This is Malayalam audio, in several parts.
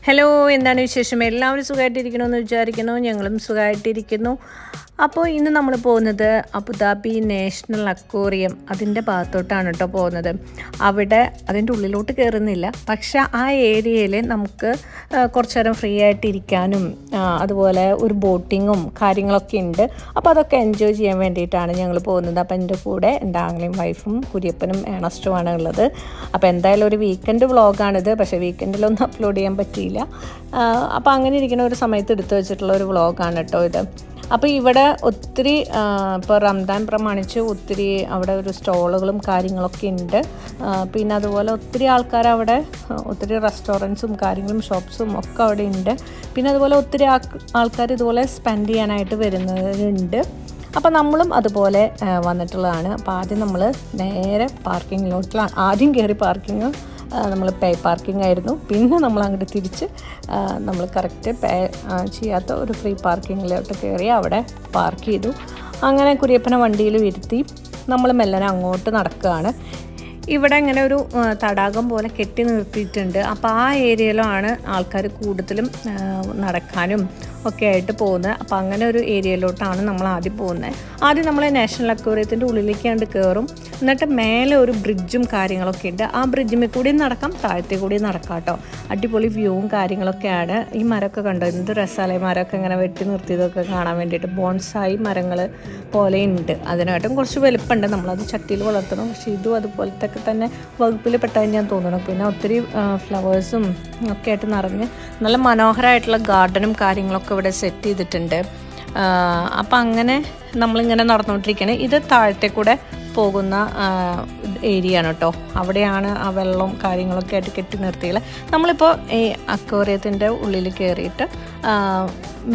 ഹലോ, എന്താണ് വിശേഷം? എല്ലാവരും സുഖമായിട്ടിരിക്കണമെന്ന് വിചാരിക്കുന്നു. ഞങ്ങളും സുഖമായിട്ടിരിക്കുന്നു. അപ്പോൾ ഇന്ന് നമ്മൾ പോകുന്നത് അബുദാബി നാഷണൽ അക്വേറിയം അതിൻ്റെ ഭാഗത്തോട്ടാണ് കേട്ടോ പോകുന്നത്. അവിടെ അതിൻ്റെ ഉള്ളിലോട്ട് കയറുന്നില്ല, പക്ഷേ ആ ഏരിയയിൽ നമുക്ക് കുറച്ച് നേരം ഫ്രീ ആയിട്ടിരിക്കാനും അതുപോലെ ഒരു ബോട്ടിങ്ങും കാര്യങ്ങളൊക്കെ ഉണ്ട്. അപ്പോൾ അതൊക്കെ എൻജോയ് ചെയ്യാൻ വേണ്ടിയിട്ടാണ് ഞങ്ങൾ പോകുന്നത്. അപ്പോൾ എൻ്റെ കൂടെ എൻ്റെ ആങ്ങളെയും വൈഫും കുര്യപ്പനും ഏണസ്റ്റുമാണ് ഉള്ളത്. അപ്പോൾ എന്തായാലും ഒരു വീക്കെൻഡ് വ്ളോഗാണിത്, പക്ഷേ വീക്കെൻഡിലൊന്നും അപ്ലോഡ് ചെയ്യാൻ പറ്റിയില്ല. അപ്പോൾ അങ്ങനെ ഇരിക്കുന്ന ഒരു സമയത്ത് എടുത്തു വെച്ചിട്ടുള്ള ഒരു വ്ളോഗാണ് കേട്ടോ ഇത്. അപ്പോൾ ഇവിടെ ഒത്തിരി ഇപ്പോൾ റംദാൻ പ്രമാണിച്ച് ഒത്തിരി അവിടെ ഒരു സ്റ്റോളുകളും കാര്യങ്ങളൊക്കെ ഉണ്ട്. പിന്നെ അതുപോലെ ഒത്തിരി ആൾക്കാർ അവിടെ, ഒത്തിരി റെസ്റ്റോറൻറ്റ്സും കാര്യങ്ങളും ഷോപ്സും ഒക്കെ അവിടെ ഉണ്ട്. പിന്നെ അതുപോലെ ഒത്തിരി ആൾക്കാർ ഇതുപോലെ സ്പെൻഡ് ചെയ്യാനായിട്ട് വരുന്നവരുണ്ട്. അപ്പോൾ നമ്മളും അതുപോലെ വന്നിട്ടുള്ളതാണ്. അപ്പോൾ ആദ്യം നമ്മൾ നേരെ പാർക്കിങ്ങിലോട്ടിലാണ് ആദ്യം കയറി. പാർക്കിങ് നമ്മൾ പേ പാർക്കിംഗ് ആയിരുന്നു. പിന്നെ നമ്മൾ അങ്ങോട്ട് തിരിച്ച് നമ്മൾ കറക്റ്റ് പേ ചെയ്യാത്ത ഒരു ഫ്രീ പാർക്കിങ്ങിലോട്ട് കയറി അവിടെ പാർക്ക് ചെയ്തു. അങ്ങനെ കുര്യപ്പനെ വണ്ടിയിൽ ഇരുത്തി നമ്മൾ മെല്ലനെ അങ്ങോട്ട് നടക്കുകയാണ്. ഇവിടെ ഇങ്ങനെ ഒരു തടാകം പോലെ കെട്ടി നിർത്തിയിട്ടുണ്ട്. അപ്പോൾ ആ ഏരിയയിലാണ് ആൾക്കാർ കൂടുതലും നടക്കാനും ഒക്കെ ആയിട്ട് പോകുന്നത്. അപ്പോൾ അങ്ങനെ ഒരു ഏരിയയിലോട്ടാണ് നമ്മൾ ആദ്യം പോകുന്നത്. ആദ്യം നമ്മൾ നാഷണൽ അക്വേറിയത്തിൻ്റെ ഉള്ളിലേക്ക് കണ്ട് കയറും. എന്നിട്ട് മേലെ ഒരു ബ്രിഡ്ജും കാര്യങ്ങളൊക്കെ ഉണ്ട്. ആ ബ്രിഡ്ജിൽ കൂടിയും നടക്കാം, താഴത്തെ കൂടിയും നടക്കാം കേട്ടോ. അടിപൊളി വ്യൂവും കാര്യങ്ങളൊക്കെയാണ്. ഈ മരമൊക്കെ കണ്ടോ, എന്ത് രസമല്ലേ! മരമൊക്കെ ഇങ്ങനെ വെട്ടി നിർത്തിയതൊക്കെ കാണാൻ വേണ്ടിയിട്ട് ബോൺസായി മരങ്ങൾ പോലെ ഉണ്ട്. അതിനായിട്ടും കുറച്ച് വലുപ്പമുണ്ട്. നമ്മളത് ചട്ടിയിൽ വളർത്തണം. പക്ഷേ ഇതും അതുപോലത്തെ തന്നെ വകുപ്പിൽ പെട്ടതെന്ന് ഞാൻ തോന്നുന്നു. പിന്നെ ഒത്തിരി ഫ്ലവേഴ്സും ഒക്കെ ആയിട്ട് നിറഞ്ഞ് നല്ല മനോഹരമായിട്ടുള്ള ഗാർഡനും കാര്യങ്ങളൊക്കെ ഇവിടെ സെറ്റ് ചെയ്തിട്ടുണ്ട്. അപ്പം അങ്ങനെ നമ്മളിങ്ങനെ നടന്നുകൊണ്ടിരിക്കുകയാണ്. ഇത് താഴത്തെ കൂടെ പോകുന്ന ഏരിയ ആണ് കേട്ടോ. അവിടെയാണ് ആ വെള്ളവും കാര്യങ്ങളൊക്കെ ആയിട്ട് കെട്ടി നിർത്തിയത്. നമ്മളിപ്പോൾ ഈ അക്വേറിയത്തിൻ്റെ ഉള്ളിൽ കയറിയിട്ട്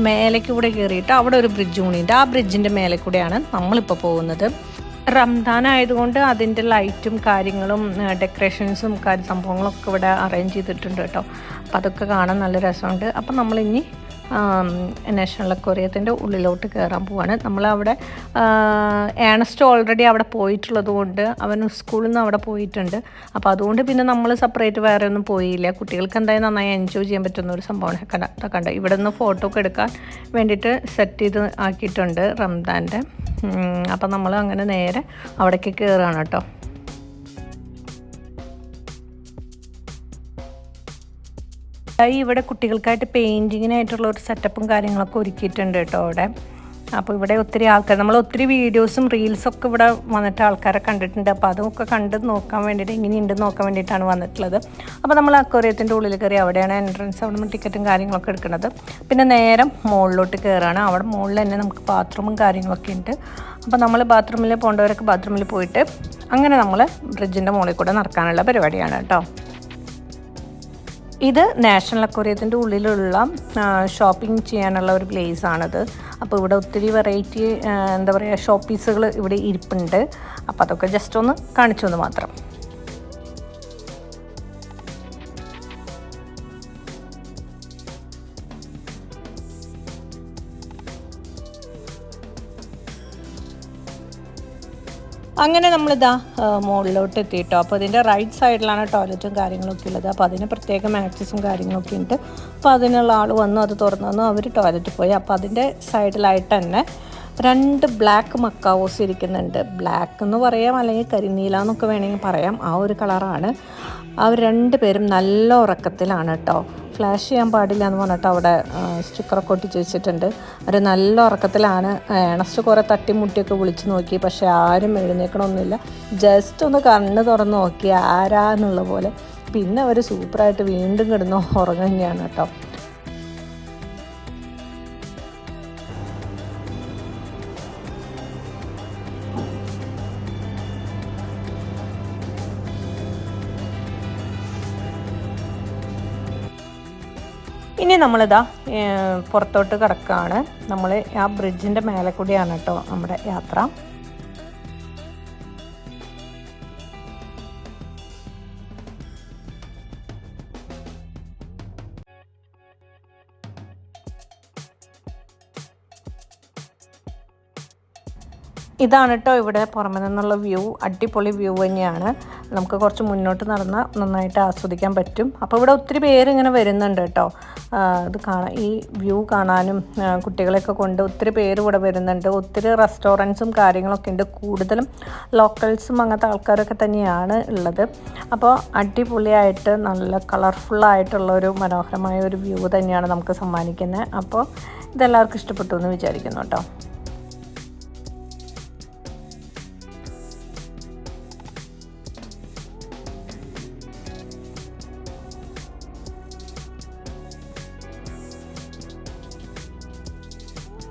മേലേക്ക് കൂടെ കയറിയിട്ട് അവിടെ ഒരു ബ്രിഡ്ജ് കൂടിയുണ്ട്. ആ ബ്രിഡ്ജിൻ്റെ മേലെ കൂടെയാണ് നമ്മളിപ്പോൾ പോകുന്നത്. റംദാൻ ആയതുകൊണ്ട് അതിൻ്റെ ലൈറ്റും കാര്യങ്ങളും ഡെക്കറേഷൻസും സംഭവങ്ങളൊക്കെ ഇവിടെ അറേഞ്ച് ചെയ്തിട്ടുണ്ട് കേട്ടോ. അപ്പോൾ അതൊക്കെ കാണാൻ നല്ല രസമുണ്ട്. അപ്പം നമ്മളിനി നാഷണൽ അക്വേറിയത്തിൻ്റെ ഉള്ളിലോട്ട് കയറാൻ പോവാണ്. നമ്മളവിടെ ഏണസ്റ്റ് ഓൾറെഡി അവിടെ പോയിട്ടുള്ളത് കൊണ്ട് അവൻ സ്കൂളിൽ നിന്ന് അവിടെ പോയിട്ടുണ്ട്. അപ്പോൾ അതുകൊണ്ട് പിന്നെ നമ്മൾ സെപ്പറേറ്റ് വേറെ ഒന്നും പോയില്ല. കുട്ടികൾക്ക് എന്തായാലും നന്നായി എൻജോയ് ചെയ്യാൻ പറ്റുന്ന ഒരു സംഭവമാണ്. കണ്ട ഇവിടെ നിന്ന് ഫോട്ടോ ഒക്കെ എടുക്കാൻ വേണ്ടിയിട്ട് സെറ്റ് ചെയ്ത് ആക്കിയിട്ടുണ്ട് റംദാൻ്റെ. അപ്പം നമ്മൾ അങ്ങനെ നേരെ അവിടേക്ക് കയറുകയാണ് കേട്ടോ. ഇവിടെ കുട്ടികൾക്കായിട്ട് പെയിൻറ്റിങ്ങിനായിട്ടുള്ള ഒരു സെറ്റപ്പും കാര്യങ്ങളൊക്കെ ഒരുക്കിയിട്ടുണ്ട് കേട്ടോ അവിടെ. അപ്പോൾ ഇവിടെ ഒത്തിരി ആൾക്കാർ, നമ്മൾ ഒത്തിരി വീഡിയോസും റീൽസൊക്കെ ഇവിടെ വന്നിട്ട് ആൾക്കാരെ കണ്ടിട്ടുണ്ട്. അപ്പോൾ അതൊക്കെ കണ്ട് നോക്കാൻ വേണ്ടിയിട്ട്, എങ്ങനെയുണ്ടെന്ന് നോക്കാൻ വേണ്ടിയിട്ടാണ് വന്നിട്ടുള്ളത്. അപ്പോൾ നമ്മൾ അക്വേറിയത്തിൻ്റെ ഉള്ളിൽ കയറി. അവിടെയാണ് എൻട്രൻസ്. അവിടെ നമ്മൾ ടിക്കറ്റും കാര്യങ്ങളൊക്കെ എടുക്കുന്നത്. പിന്നെ നേരെ മുകളിലോട്ട് കയറുകയാണ്. അവിടെ മുകളിൽ തന്നെ നമുക്ക് ബാത്റൂമും കാര്യങ്ങളൊക്കെ ഉണ്ട്. അപ്പോൾ നമ്മൾ ബാത്റൂമിൽ പോകേണ്ടവരൊക്കെ ബാത്റൂമിൽ പോയിട്ട് അങ്ങനെ നമ്മൾ ബ്രിഡ്ജിൻ്റെ മുകളിൽ കൂടെ നടക്കാനുള്ള പരിപാടിയാണ് കേട്ടോ. ഇത് നാഷണൽ അക്വേറിയത്തിൻ്റെ ഉള്ളിലുള്ള ഷോപ്പിംഗ് ചെയ്യാനുള്ള ഒരു പ്ലേസ് ആണിത്. അപ്പോൾ ഇവിടെ ഒത്തിരി വെറൈറ്റി എന്താ പറയുക ഷോപ്പ് പീസുകൾ ഇവിടെ ഇരിപ്പുണ്ട്. അപ്പോൾ അതൊക്കെ ജസ്റ്റ് ഒന്ന് കാണിച്ചു എന്ന് മാത്രം. അങ്ങനെ നമ്മളിതാ മുകളിലോട്ട് എത്തിയിട്ടോ. അപ്പോൾ അതിൻ്റെ റൈറ്റ് സൈഡിലാണ് ടോയ്ലറ്റും കാര്യങ്ങളൊക്കെ ഉള്ളത്. അപ്പോൾ അതിന് പ്രത്യേകം ആക്സസും കാര്യങ്ങളൊക്കെ ഉണ്ട്. അപ്പോൾ അതിനുള്ള ആൾ വന്നു, അത് തുറന്നു വന്നു, അവർ ടോയ്ലറ്റിൽ പോയി. അപ്പോൾ അതിൻ്റെ സൈഡിലായിട്ട് തന്നെ 2 ബ്ലാക്ക് മക്കാവോസ് ഇരിക്കുന്നുണ്ട്. ബ്ലാക്ക് എന്ന് പറയാം, അല്ലെങ്കിൽ കരിനീല എന്നൊക്കെ വേണമെങ്കിൽ പറയാം. ആ ഒരു കളറാണ്. അവർ 2 പേരും നല്ല ഉറക്കത്തിലാണ് കേട്ടോ. ഫ്ലാഷ് ചെയ്യാൻ പാടില്ല എന്ന് പറഞ്ഞിട്ട് അവിടെ സ്റ്റിക്കറൊക്കെ ഒട്ടിച്ച് വെച്ചിട്ടുണ്ട്. അവർ നല്ല ഉറക്കത്തിലാണ്. ഏണസ്റ്റ് കുറേ തട്ടിമുട്ടിയൊക്കെ വിളിച്ച് നോക്കി, പക്ഷേ ആരും എഴുന്നേക്കണമൊന്നുമില്ല. ജസ്റ്റ് ഒന്ന് കണ്ണ് തുറന്ന് നോക്കി ആരാന്നുള്ള പോലെ. പിന്നെ അവർ സൂപ്പറായിട്ട് വീണ്ടും കിടന്ന് ഉറങ്ങുകയാണ് കേട്ടോ. ഇനി നമ്മളിതാ പുറത്തോട്ട് കിടക്കുകയാണ്. നമ്മൾ ആ ബ്രിഡ്ജിൻ്റെ മേലെ കൂടിയാണ് കേട്ടോ നമ്മുടെ യാത്ര. ഇതാണ് കേട്ടോ ഇവിടെ പുറമെ നിന്നുള്ള വ്യൂ. അടിപൊളി വ്യൂ തന്നെയാണ്. നമുക്ക് കുറച്ച് മുന്നോട്ട് നടന്നാൽ നന്നായിട്ട് ആസ്വദിക്കാൻ പറ്റും. അപ്പോൾ ഇവിടെ ഒത്തിരി പേര് ഇങ്ങനെ വരുന്നുണ്ട് കേട്ടോ. ഇത് ഈ വ്യൂ കാണാനും കുട്ടികളെയൊക്കെ കൊണ്ട് ഒത്തിരി പേര് ഇവിടെ വരുന്നുണ്ട്. ഒത്തിരി റെസ്റ്റോറൻറ്റ്സും കാര്യങ്ങളൊക്കെ ഉണ്ട്. കൂടുതലും ലോക്കൽസും അങ്ങനത്തെ ആൾക്കാരൊക്കെ തന്നെയാണ് ഉള്ളത്. അപ്പോൾ അടിപൊളിയായിട്ട് നല്ല കളർഫുള്ളായിട്ടുള്ളൊരു മനോഹരമായ ഒരു വ്യൂ തന്നെയാണ് നമുക്ക് സമ്മാനിക്കുന്നത്. അപ്പോൾ ഇതെല്ലാവർക്കും ഇഷ്ടപ്പെട്ടു എന്ന് വിചാരിക്കുന്നു കേട്ടോ.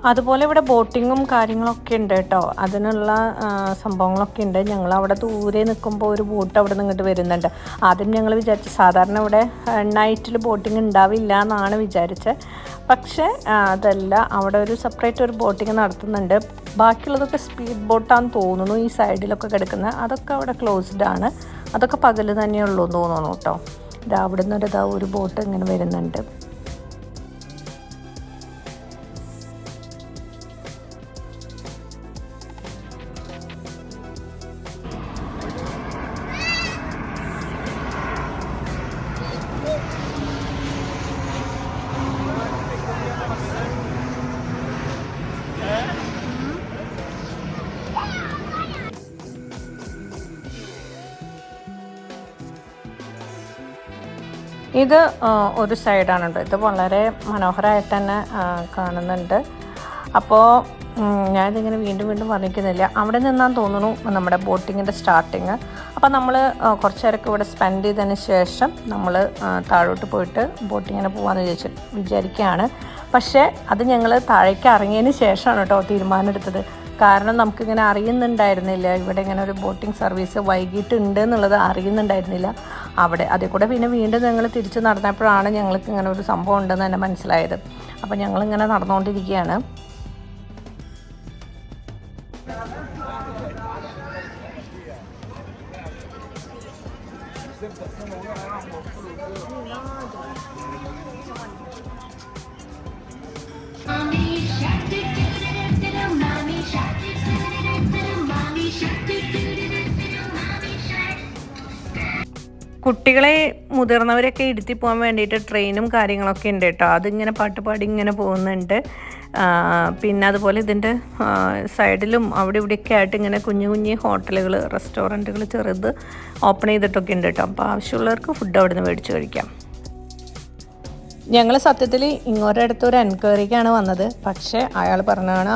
അതുപോലെ ഇവിടെ ബോട്ടിങ്ങും കാര്യങ്ങളൊക്കെ ഉണ്ട് കേട്ടോ. അതിനുള്ള സംഭവങ്ങളൊക്കെ ഉണ്ട്. ഞങ്ങൾ അവിടെ ദൂരെ നിൽക്കുമ്പോൾ ഒരു ബോട്ട് അവിടെ നിന്ന് ഇങ്ങോട്ട് വരുന്നുണ്ട്. ആദ്യം ഞങ്ങൾ വിചാരിച്ചു സാധാരണ ഇവിടെ നൈറ്റിൽ ബോട്ടിങ് ഉണ്ടാവില്ല എന്നാണ് വിചാരിച്ചത്. പക്ഷേ അതല്ല, അവിടെ ഒരു സെപ്പറേറ്റ് ഒരു ബോട്ടിങ് നടത്തുന്നുണ്ട്. ബാക്കിയുള്ളതൊക്കെ സ്പീഡ് ബോട്ടാണെന്ന് തോന്നുന്നു. ഈ സൈഡിലൊക്കെ കിടക്കുന്നത് അതൊക്കെ അവിടെ ക്ലോസ്ഡ് ആണ്. അതൊക്കെ പകൽ തന്നെയുള്ളൂ എന്ന് തോന്നുന്നു കേട്ടോ. ഇത് അവിടെ നിന്നൊരു ഒരു ബോട്ട് ഇങ്ങനെ വരുന്നുണ്ട്. ഇത് ഒരു സൈഡാണ് കേട്ടോ. ഇത് വളരെ മനോഹരമായിട്ട് തന്നെ കാണുന്നുണ്ട്. അപ്പോൾ ഞാനിതിങ്ങനെ വീണ്ടും വർണ്ണിക്കുന്നില്ല. അവിടെ നിന്നാന്ന് തോന്നുന്നു നമ്മുടെ ബോട്ടിങ്ങിൻ്റെ സ്റ്റാർട്ടിങ്. അപ്പോൾ നമ്മൾ കുറച്ച് നേരമൊക്കെ ഇവിടെ സ്പെൻഡ് ചെയ്തതിന് ശേഷം നമ്മൾ താഴോട്ട് പോയിട്ട് ബോട്ടിങ്ങിന് പോകാമെന്ന് വിചാരിക്കുകയാണ്. പക്ഷേ അത് ഞങ്ങൾ താഴേക്ക് ഇറങ്ങിയതിന് ശേഷമാണ് കേട്ടോ തീരുമാനം എടുത്തത്. കാരണം നമുക്കിങ്ങനെ അറിയുന്നുണ്ടായിരുന്നില്ല ഇവിടെ ഇങ്ങനെ ഒരു ബോട്ടിംഗ് സർവീസ് വൈകിട്ടുണ്ട് എന്നുള്ളത് അറിയുന്നുണ്ടായിരുന്നില്ല. അതിൽ കൂടെ പിന്നെ വീണ്ടും ഞങ്ങൾ തിരിച്ച് നടന്നപ്പോഴാണ് ഞങ്ങൾക്ക് ഇങ്ങനെ ഒരു സംഭവം ഉണ്ടെന്ന് തന്നെ മനസ്സിലായത്. അപ്പോൾ ഞങ്ങളിങ്ങനെ നടന്നുകൊണ്ടിരിക്കുകയാണ്. കുട്ടികളെ മുതിർന്നവരൊക്കെ ഇരുത്തി പോകാൻ വേണ്ടിയിട്ട് ട്രെയിനും കാര്യങ്ങളൊക്കെ ഉണ്ട് കേട്ടോ. അതിങ്ങനെ പാട്ടുപാടി ഇങ്ങനെ പോകുന്നുണ്ട്. പിന്നെ അതുപോലെ ഇതിൻ്റെ സൈഡിലും അവിടെ ഇവിടെയൊക്കെ ആയിട്ട് ഇങ്ങനെ കുഞ്ഞു ഹോട്ടലുകൾ, റെസ്റ്റോറൻറ്റുകൾ ചെറുത് ഓപ്പൺ ചെയ്തിട്ടൊക്കെ ഉണ്ട് കേട്ടോ. അപ്പോൾ ആവശ്യമുള്ളവർക്ക് ഫുഡ് അവിടെ നിന്ന് മേടിച്ച് കഴിക്കാം. ഞങ്ങൾ സത്യത്തിൽ ഇങ്ങോട്ടടുത്തൊരു എൻക്വയറിക്കാണ് വന്നത്. പക്ഷേ അയാൾ പറഞ്ഞാണ്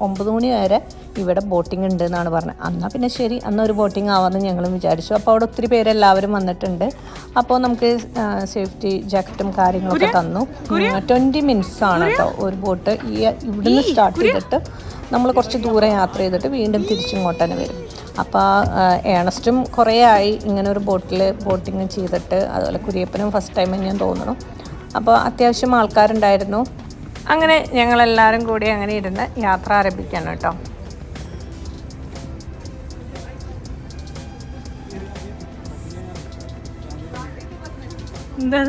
9 മണി വരെ ഇവിടെ ബോട്ടിംഗ് ഉണ്ട് എന്നാണ് പറഞ്ഞത്. എന്നാൽ പിന്നെ ശരി, അന്നൊരു ബോട്ടിംഗ് ആവാമെന്ന് ഞങ്ങളും വിചാരിച്ചു. അപ്പോൾ അവിടെ ഒത്തിരി പേരെല്ലാവരും വന്നിട്ടുണ്ട്. അപ്പോൾ നമുക്ക് സേഫ്റ്റി ജാക്കറ്റും കാര്യങ്ങളൊക്കെ തന്നു. 20 മിനിറ്റ്സ് ആണ് കേട്ടോ ഒരു ബോട്ട്. ഇവിടുന്ന് സ്റ്റാർട്ട് ചെയ്തിട്ട് നമ്മൾ കുറച്ച് ദൂരം യാത്ര ചെയ്തിട്ട് വീണ്ടും തിരിച്ചിങ്ങോട്ട് തന്നെ വരും. അപ്പോൾ ഏണസ്റ്റും കുറേ ആയി ഇങ്ങനെ ഒരു ബോട്ടിങ് ചെയ്തിട്ട്. അതുപോലെ കുര്യപ്പനും ഫസ്റ്റ് ടൈം ഞാൻ തോന്നുന്നു. അപ്പോൾ അത്യാവശ്യം ആൾക്കാരുണ്ടായിരുന്നു. അങ്ങനെ ഞങ്ങളെല്ലാവരും കൂടി അങ്ങനെ ഇരുന്ന് യാത്ര ആരംഭിക്കണം കേട്ടോ. എന്താ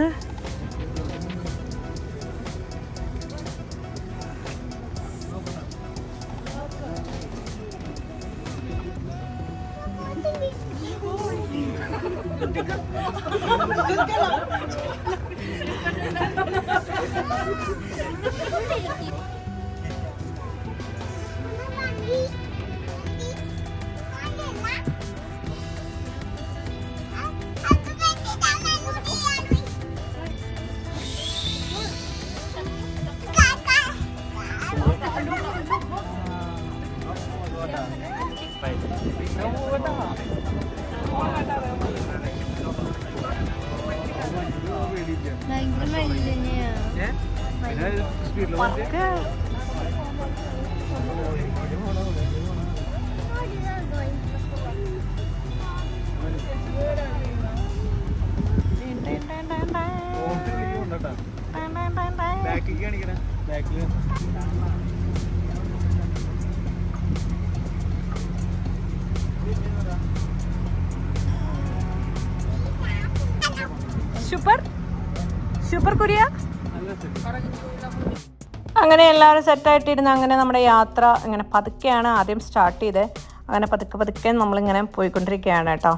സൂപ്പർ കുരിയ. അങ്ങനെ എല്ലാവരും സെറ്റായിട്ടിരുന്ന് അങ്ങനെ നമ്മുടെ യാത്ര ഇങ്ങനെ പതുക്കെയാണ് ആദ്യം സ്റ്റാർട്ട് ചെയ്തത്. അങ്ങനെ പതുക്കെ പതുക്കെ നമ്മളിങ്ങനെ പോയിക്കൊണ്ടിരിക്കുകയാണ് കേട്ടോ.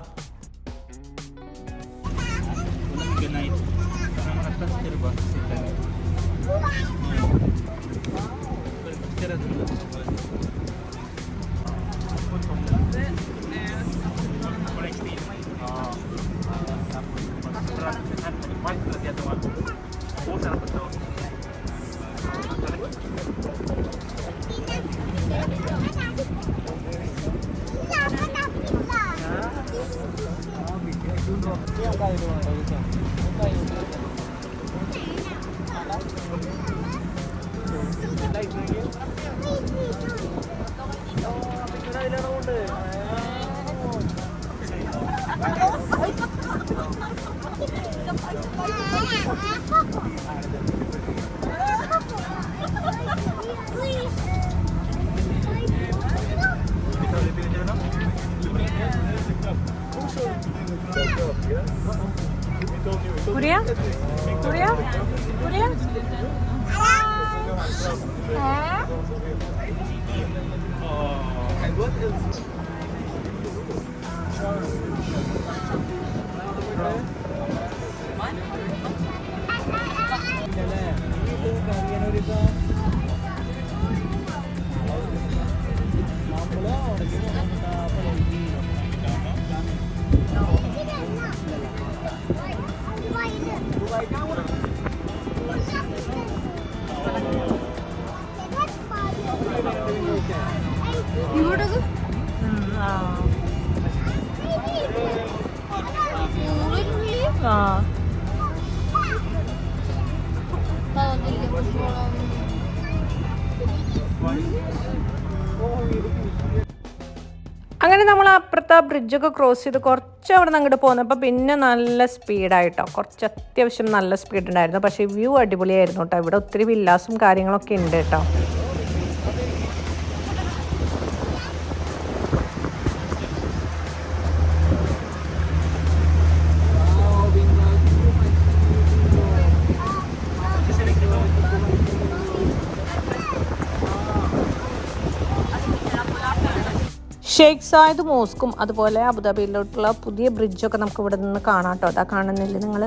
Korea? Korea? Korea? 이거라고? 나 완전 이거 좋아하는. അങ്ങനെ നമ്മൾ അപ്പുറത്തെ ബ്രിഡ്ജൊക്കെ ക്രോസ് ചെയ്ത് കുറച്ച് അവിടെ നിന്ന് അങ്ങോട്ട് പോകുന്നപ്പോൾ പിന്നെ നല്ല സ്പീഡായിട്ടോ, കുറച്ച് അത്യാവശ്യം നല്ല സ്പീഡ് ഉണ്ടായിരുന്നു. പക്ഷേ വ്യൂ അടിപൊളിയായിരുന്നു കേട്ടോ. ഇവിടെ ഒത്തിരി വില്ലാസും കാര്യങ്ങളൊക്കെ ഉണ്ട് കേട്ടോ. ഷെയ്ഖ് സായിദ് മോസ്കും അതുപോലെ അബുദാബിയിലോട്ടുള്ള പുതിയ ബ്രിഡ്ജൊക്കെ നമുക്ക് ഇവിടെ നിന്ന് കാണാം കേട്ടോ. അതാ കാണുന്നില്ലേ നിങ്ങൾ?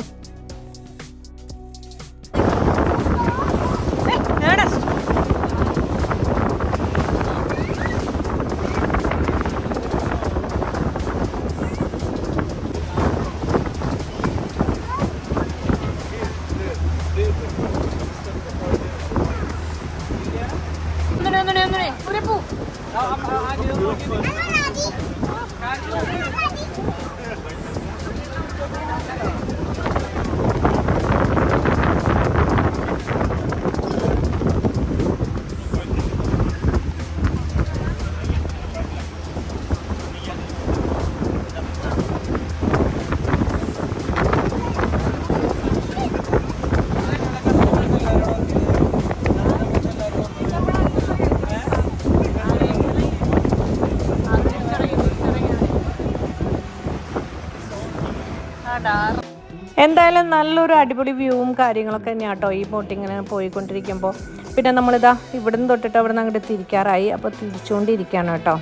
എന്തായാലും നല്ലൊരു അടിപൊളി വ്യൂവും കാര്യങ്ങളൊക്കെ തന്നെയാണ് കേട്ടോ ഈ ബോട്ടിങ്ങനെ പോയിക്കൊണ്ടിരിക്കുമ്പോൾ. പിന്നെ നമ്മളിതാ ഇവിടെ നിന്ന് തൊട്ടിട്ട് അവിടെ നിന്ന് അങ്ങോട്ട് തിരിക്കാറായി. അപ്പോൾ തിരിച്ചുകൊണ്ടിരിക്കുകയാണ് കേട്ടോ.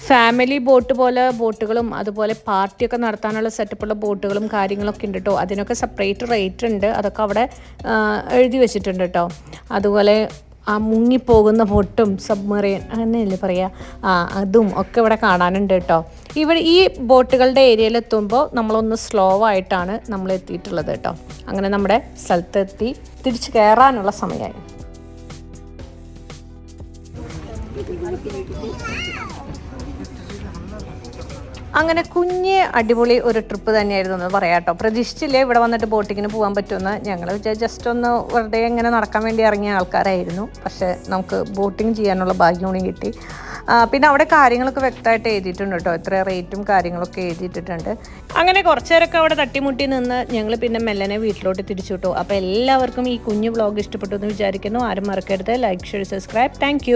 ഫാമിലി ബോട്ട് പോലെ ബോട്ടുകളും അതുപോലെ പാർട്ടിയൊക്കെ നടത്താനുള്ള സെറ്റപ്പുള്ള ബോട്ടുകളും കാര്യങ്ങളൊക്കെ ഉണ്ട് കേട്ടോ. അതിനൊക്കെ സെപ്പറേറ്റ് റേറ്റ് ഉണ്ട്. അതൊക്കെ അവിടെ എഴുതി വെച്ചിട്ടുണ്ട് കേട്ടോ. അതുപോലെ ആ മുങ്ങിപ്പോകുന്ന ബോട്ടും സബ്മറൈൻ അങ്ങനെയല്ലേ പറയുക, അതും ഒക്കെ ഇവിടെ കാണാനുണ്ട് കേട്ടോ. ഇവിടെ ഈ ബോട്ടുകളുടെ ഏരിയയിലെത്തുമ്പോൾ നമ്മളൊന്ന് സ്ലോ ആയിട്ടാണ് നമ്മൾ എത്തിയിട്ടുള്ളത് കേട്ടോ. അങ്ങനെ നമ്മുടെ സ്ഥലത്തെത്തി തിരിച്ച് കയറാനുള്ള സമയമായി. അങ്ങനെ കുഞ്ഞ് അടിപൊളി ഒരു ട്രിപ്പ് തന്നെയായിരുന്നു എന്ന് പറയാം കേട്ടോ. പ്രതീക്ഷിച്ചില്ലേ ഇവിടെ വന്നിട്ട് ബോട്ടിങ്ങിന് പോകാൻ പറ്റുമെന്ന്. ഞങ്ങൾ ജസ്റ്റ് ഒന്ന് വെറുതെ ഇങ്ങനെ നടക്കാൻ വേണ്ടി ഇറങ്ങിയ ആൾക്കാരായിരുന്നു. പക്ഷേ നമുക്ക് ബോട്ടിങ് ചെയ്യാനുള്ള ഭാഗ്യം കൂടി കിട്ടി. പിന്നെ അവിടെ കാര്യങ്ങളൊക്കെ വ്യക്തമായിട്ട് എഴുതിയിട്ടുണ്ട് കേട്ടോ, എത്ര റേറ്റും കാര്യങ്ങളൊക്കെ എഴുതിയിട്ടുണ്ട്. അങ്ങനെ കുറച്ച് നേരമൊക്കെ അവിടെ തട്ടിമുട്ടി നിന്ന് ഞങ്ങൾ പിന്നെ മെല്ലനെ വീട്ടിലോട്ട് തിരിച്ചു വിട്ടു. അപ്പോൾ എല്ലാവർക്കും ഈ കുഞ്ഞു വ്ളോഗ് ഇഷ്ടപ്പെട്ടു എന്ന് വിചാരിക്കുന്നു. ആരും മറക്കരുത് ലൈക്ക്, ഷെയർ, സബ്സ്ക്രൈബ്. താങ്ക്